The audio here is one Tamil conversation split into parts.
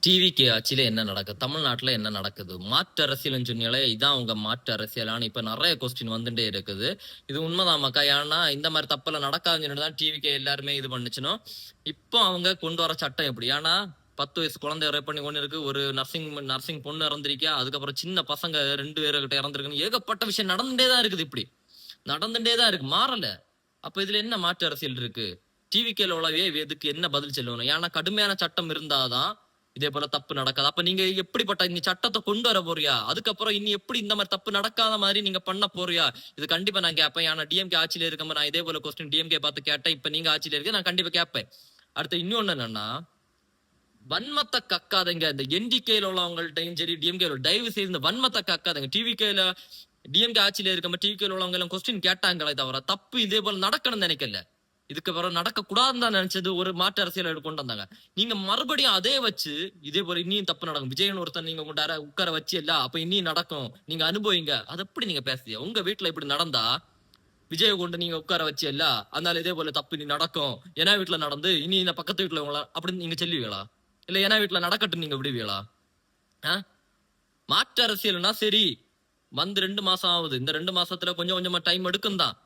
டிவிக்கு ஆட்சியில என்ன நடக்குது? தமிழ்நாட்டுல என்ன நடக்குது? மாற்று அரசியல்னு சொன்னீங்களே, இதான் உங்க மாற்று அரசியலான்னு இப்ப நெறைய கொஸ்டின் வந்துட்டே இருக்குது. இது உண்மைதான் மக்கா. ஏன்னா, இந்த மாரி தப்பெல்லாம் நடக்காதுன்னு சொல்லிட்டு தான் டிவிகே எல்லாருமே இது பண்ணுச்சுனோ, இப்போ அவங்க கொண்டு வர சட்டம் எப்படி? ஏன்னா, 10 வயசு குழந்தைய ரேப் பண்ணி கொண்டு இருக்கு. ஒரு நர்சிங் பொண்ணு இறந்திருக்கா. அதுக்கப்புறம் சின்ன பசங்க 2 பேருகிட்ட இறந்திருக்குன்னு ஏகப்பட்ட விஷயம் நடந்துட்டே தான் இருக்குது இப்படி. நடந்துட்டே தான் இருக்கு. மாறல. அப்ப இதுல என்ன மாற்று அரசியல் இருக்கு? டிவிகேல உள்ளவே இதுக்கு என்ன பதில் சொல்லணும்? ஏன்னா கடுமையான சட்டம் இருந்தாதான் இதே போல தப்பு நடக்காது. அப்ப நீங்க எப்படிப்பட்ட இந்த சட்டத்தை கொண்டு வர போறியா? அதுக்கப்புறம் இனி எப்படி இந்த மாதிரி தப்பு நடக்காத மாதிரி நீங்க பண்ண போறியா? இது கண்டிப்பா நான் கேட்பேன். ஏன்னா டிஎம்கே ஆட்சியில இருக்கும்போது நான் இதே போல கொஸ்டின் டிஎம்கே பார்த்து கேட்டேன். இப்ப நீங்க ஆட்சியில இருக்க நான் கண்டிப்பா கேட்பேன். அடுத்து இன்னொன்னு என்னன்னா, வன்மத்தை கக்காதங்க. இந்த என்டிகேல உள்ளவங்கள்ட்டையும் சரி, டிஎம்கே தயவு செய்து இந்த வன்மத்தை கக்காதங்க. டிவிகேல டிஎம்கே ஆட்சியில இருக்க டிவிகேல உள்ளவங்க எல்லாம் கொஸ்டின் கேட்டாங்களே தவிர தப்பு இதே போல நடக்கணும்னு நினைக்கல. இதுக்கு பிறகு நடக்க கூடாதுன்னு தான் நினைச்சது. ஒரு மாற்று அரசியல் கொண்டு வந்தாங்க. நீங்க மறுபடியும் அதே வச்சு இதே போல இன்னும் தப்பு நடக்கும். விஜயன் ஒருத்தன் நீங்க கொண்டார உட்கார வச்சு இல்ல, அப்ப இன்னும் நடக்கும், நீங்க அனுபவிங்க. அது எப்படி நீங்க பேசுறீங்க? உங்க வீட்டுல இப்படி நடந்தா விஜய கொண்டு நீங்க உட்கார வச்சு இல்ல, அதனால இதே போல தப்பு நீ நடக்கும், ஏன்னா வீட்டுல நடந்து இனி இந்த பக்கத்து வீட்டுல உங்களா அப்படின்னு நீங்க சொல்லுவீங்களா? இல்ல ஏன்னா வீட்டுல நடக்கட்டும் நீங்க விடுவீங்களா? மாற்று அரசியல்னா சரி, வந்து 2 மாசம் ஆகுது. இந்த 2 மாசத்துல கொஞ்சம் கொஞ்சமா டைம் எடுக்கும் தான்.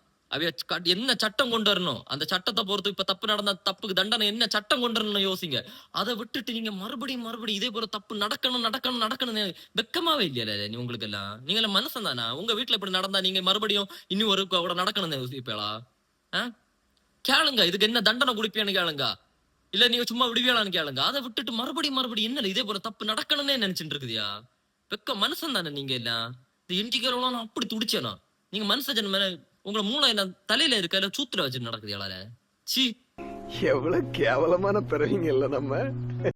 என்ன சட்டம் கொண்டு வரணும், அந்த சட்டத்தை பொறுத்து இப்ப தப்பு நடந்த தப்புக்கு தண்டனை என்ன சட்டம் கொண்டு வரணும் யோசிங்க. அதை விட்டுட்டு நீங்க மறுபடியும் இதே போல தப்பு நடக்கணும் வெக்கமாவே இல்லையா உங்களுக்கு எல்லாம்? நீங்க எல்லாம் மனுஷன் தானா? உங்க வீட்டுல இப்படி நடந்தா நீங்க மறுபடியும் இன்னும் ஒரு கூட நடக்கணும்னு யோசிப்பீங்களா? கேளுங்க, இதுக்கு என்ன தண்டனை குடிப்பேன்னு கேளுங்க. இல்ல நீங்க சும்மா விடுவீங்களான்னு கேளுங்க. அதை விட்டுட்டு மறுபடியும் என்ன இதே போல தப்பு நடக்கணும்னே நினைச்சிட்டு இருக்குதியா? வெக்க மனுஷன் தானே நீங்க எல்லாம்? இந்த இன்டிகேலாம் நான் அப்படி துடிச்சேனா? நீங்க மனுஷ ஜென்ம, உங்க மூளை என்ன தலையில இருக்க இல்ல சூத்துல வச்சு நடக்குது எல்லார? சீ, எவ்வளவு கேவலமான பிறவிங்க இல்ல நம்ம.